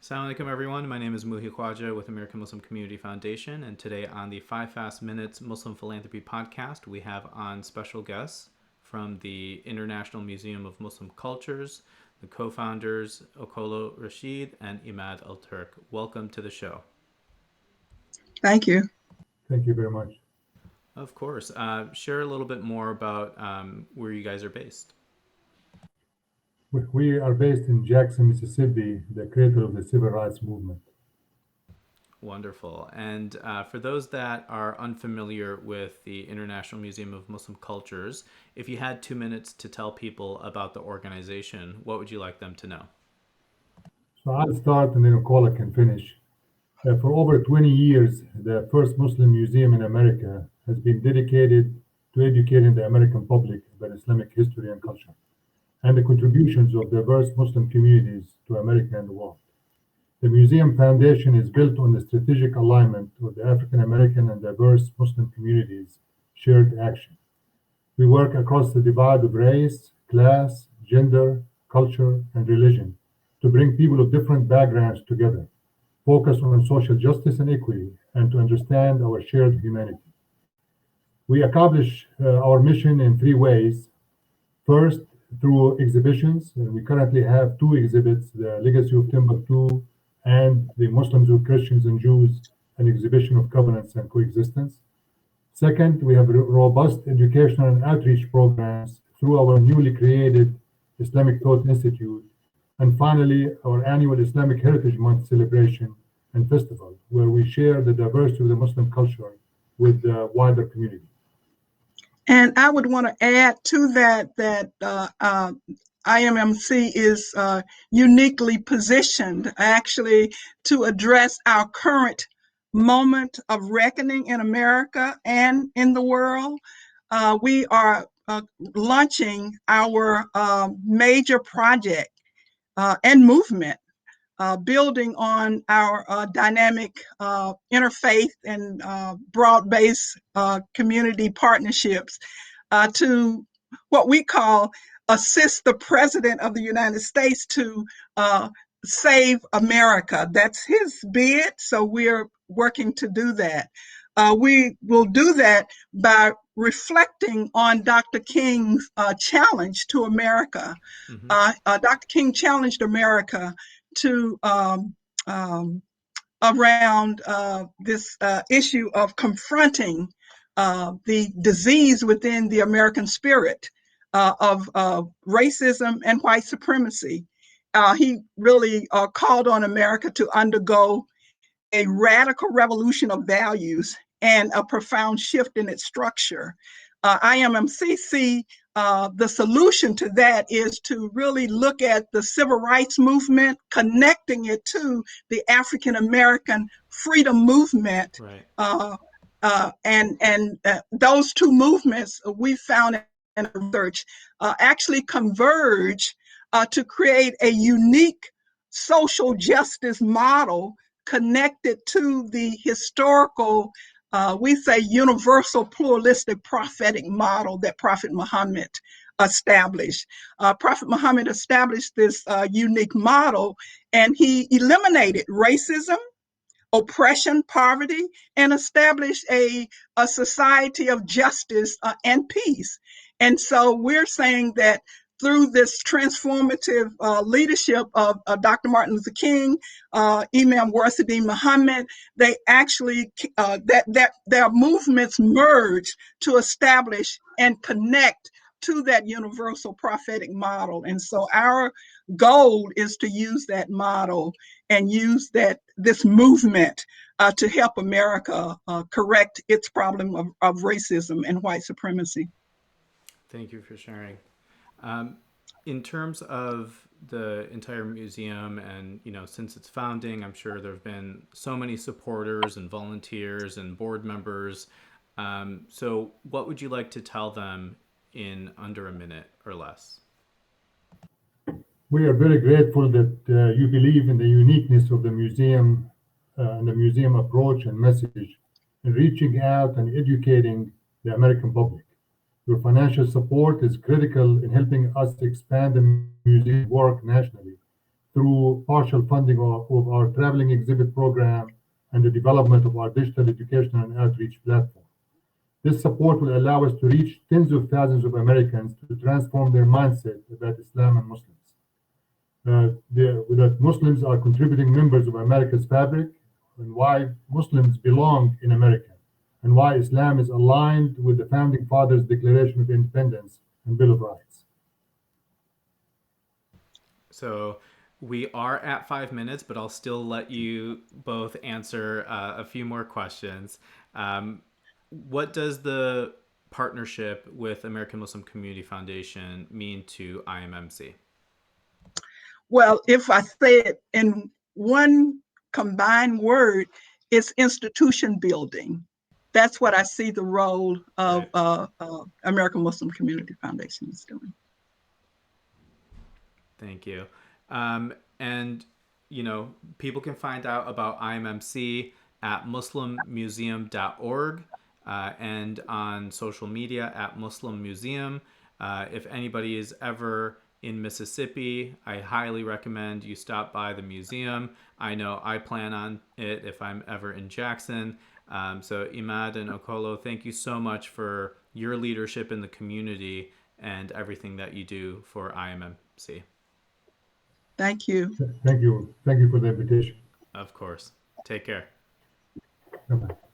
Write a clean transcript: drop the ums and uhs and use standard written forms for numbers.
Assalamu alaikum, everyone. My name is Muhi Khwaja with American Muslim Community Foundation, and today on the 5 Fast Minutes Muslim Philanthropy podcast, we have on special guests from the International Museum of Muslim Cultures, the co-founders Okolo Rashid and Emad Turk. Welcome to the show. Thank you. Thank you very much. Of course. Share a little bit more about where you guys are based. We are based in Jackson, Mississippi, the cradle of the civil rights movement. Wonderful. And for those that are unfamiliar with the International Museum of Muslim Cultures, if you had 2 minutes to tell people about the organization, what would you like them to know? So I'll start and then Okolo can finish. For over 20 years, the first Muslim museum in America has been dedicated to educating the American public about Islamic history and culture, and the contributions of diverse Muslim communities to America and the world. The museum foundation is built on the strategic alignment of the African American and diverse Muslim communities' shared action. We work across the divide of race, class, gender, culture, and religion to bring people of different backgrounds together, focus on social justice and equity, and to understand our shared humanity. We accomplish our mission in three ways. First, through exhibitions. We currently have two exhibits, the Legacy of Timbuktu and the Muslims with Christians and Jews, an exhibition of covenants and coexistence. Second, we have robust educational and outreach programs through our newly created Islamic Thought Institute. And finally, our annual Islamic Heritage Month celebration and festival, where we share the diversity of the Muslim culture with the wider community. And I would want to add to that IMMC is uniquely positioned actually to address our current moment of reckoning in America and in the world. We are launching our major project and movement, building on our dynamic interfaith and broad-based community partnerships to what we call assist the President of the United States to save America. That's his bid, so we're working to do that. We will do that by reflecting on Dr. King's challenge to America. Mm-hmm. Dr. King challenged America to around this issue of confronting the disease within the American spirit of racism and white supremacy. He really called on America to undergo a radical revolution of values and a profound shift in its structure. IMMCC, the solution to that is to really look at the civil rights movement, connecting it to the African American freedom movement. Right. And those two movements we found in research actually converge to create a unique social justice model connected to the historical, we say, universal pluralistic prophetic model that Prophet Muhammad established. Prophet Muhammad established this unique model, and he eliminated racism, oppression, poverty, and established a society of justice and peace. And so we're saying that through this transformative leadership of Dr. Martin Luther King, Imam Warsaddin Muhammad, they actually, that their movements merge to establish and connect to that universal prophetic model. And so our goal is to use that model and use this movement to help America correct its problem of racism and white supremacy. Thank you for sharing. In terms of the entire museum and, since its founding, I'm sure there have been so many supporters and volunteers and board members. So what would you like to tell them in under a minute or less? We are very grateful that you believe in the uniqueness of the museum and the museum approach and message in reaching out and educating the American public. Your financial support is critical in helping us expand the museum work nationally through partial funding of our traveling exhibit program and the development of our digital education and outreach platform. This support will allow us to reach tens of thousands of Americans to transform their mindset about Islam and Muslims. That Muslims are contributing members of America's fabric, and why Muslims belong in America, and why Islam is aligned with the Founding Fathers' Declaration of Independence and Bill of Rights. So we are at 5 minutes, but I'll still let you both answer a few more questions. What does the partnership with American Muslim Community Foundation mean to IMMC? Well, if I say it in one combined word, it's institution building. That's what I see the role of American Muslim Community Foundation is doing. Thank you. And, people can find out about IMMC at muslimmuseum.org and on social media at Muslim Museum. If anybody is ever in Mississippi, I highly recommend you stop by the museum. I know I plan on it if I'm ever in Jackson. So Emad and Okolo, thank you so much for your leadership in the community and everything that you do for IMMC. Thank you. Thank you. Thank you for the invitation. Of course. Take care. Bye-bye.